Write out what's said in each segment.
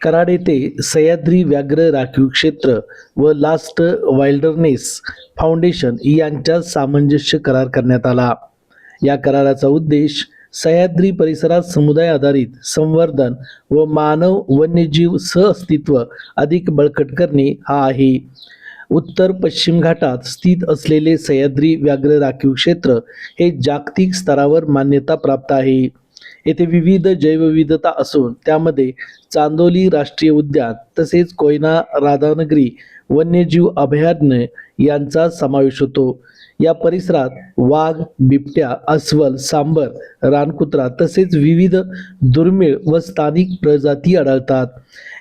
कराड येथे सह्याद्री व्याघ्र राखीव क्षेत्र व लास्ट वाइल्डरनेस फाउंडेशन यांच्यात सामंजस्य करार करण्यात आला. या कराराचा उद्देश सह्याद्री परिसरात समुदाय आधारित संवर्धन व मानव वन्यजीव सहअस्तित्व अधिक बळकट करणे हा आहे. उत्तर पश्चिम घाटात स्थित असलेले सह्याद्री व्याघ्र राखीव क्षेत्र हे जागतिक स्तरावर मान्यता प्राप्त आहे. येथे विविध जैवविविधता असून त्यामध्ये चांदोली राष्ट्रीय उद्यान तसेच कोयना राधानगरी वन्यजीव अभयारण्य यांचा समावेश होतो. या परिसरात वाघ, बिबट्या, अस्वल, सांबर, रानकुत्रा तसेच विविध दुर्मिळ व स्थानिक प्रजाती आढळतात.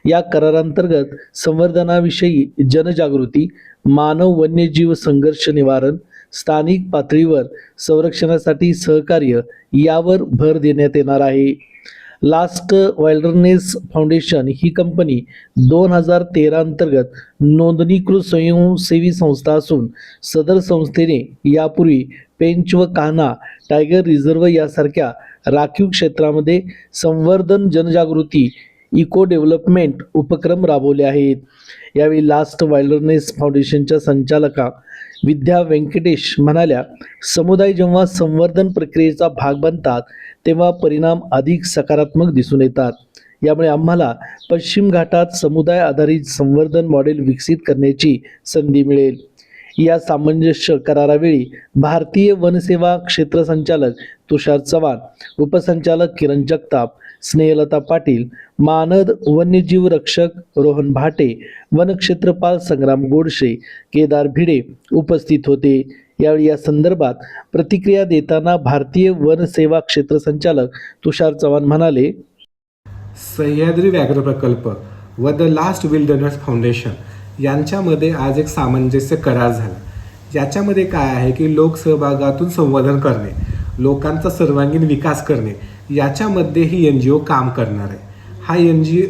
या करारांतर्गत संवर्धनाविषयी जनजागृती, मानव वन्यजीव संघर्ष निवारण, स्थानिक पातळीवर संरक्षणासाठी सहकार्य यावर भर देण्यात येणार आहे. लास्ट वाइल्डरनेस फाउंडेशन ही कंपनी 2013 अंतर्गत नोंदणीकृत स्वयंसेवी संस्था असून सदर संस्थेने यापूर्वी पेंच व कान्हा टायगर रिझर्व यासारख्या राखीव क्षेत्रामध्ये संवर्धन, जनजागृती, इको डेव्हलपमेंट उपक्रम राबवले आहेत. यावेळी लास्ट वाइल्डरनेस फाउंडेशनच्या संचालका विद्या व्यंकटेश म्हणाल्या, समुदाय जेव्हा संवर्धन प्रक्रियेचा भाग बनतात तेव्हा परिणाम अधिक सकारात्मक दिसून येतात. यामुळे आम्हाला पश्चिम घाटात समुदाय आधारित संवर्धन मॉडेल विकसित करण्याची संधी मिळेल. या सामंजस्य करारावेळी भारतीय वनसेवा क्षेत्र संचालक तुषार चव्हाण, उपसंचालक किरण जगताप, स्नेहलता पाटील, मानद वन्यजीव रक्षक रोहन भाटे, वनक्षेत्रपाल संग्राम गोडसे, केदार भिडे उपस्थित होते. यावेळी या संदर्भात प्रतिक्रिया देताना भारतीय वनसेवा क्षेत्र संचालक तुषार चव्हाण म्हणाले, सह्याद्री व्याघ्र प्रकल्प व द लास्ट विल्डरनेस फाउंडेशन यांच्यामध्ये आज एक सामंजस्य करार झाला. याच्यामध्ये काय आहे की लोकसहभागातून संवर्धन करणे, लोकांचा सर्वांगीण विकास करणे याच्यामध्ये ही NGO काम करणार आहे.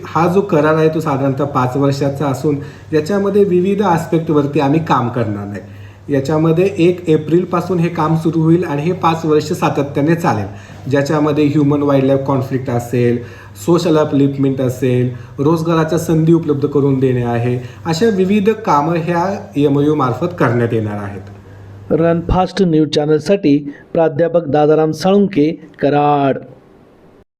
हा जो करार आहे तो साधारणतः 5 वर्षाचा असून याच्यामध्ये विविध आस्पेक्टवरती आम्ही काम करणार आहे. याच्यामध्ये 1 एप्रिलपासून हे काम सुरू होईल आणि हे 5 वर्ष सातत्याने चालेल. ज्याच्यामध्ये ह्युमन वाईल्ड लाईफ कॉन्फ्लिक्ट असेल, सोशल अपलिफ्टमेंट असेल, रोजगाराच्या संधी उपलब्ध करून देणे आहे, अशा विविध कामं ह्या MOU मार्फत करण्यात येणार आहेत. रन फास्ट न्यूज चॅनलसाठी प्राध्यापक दादाराम साळुंके, कराड.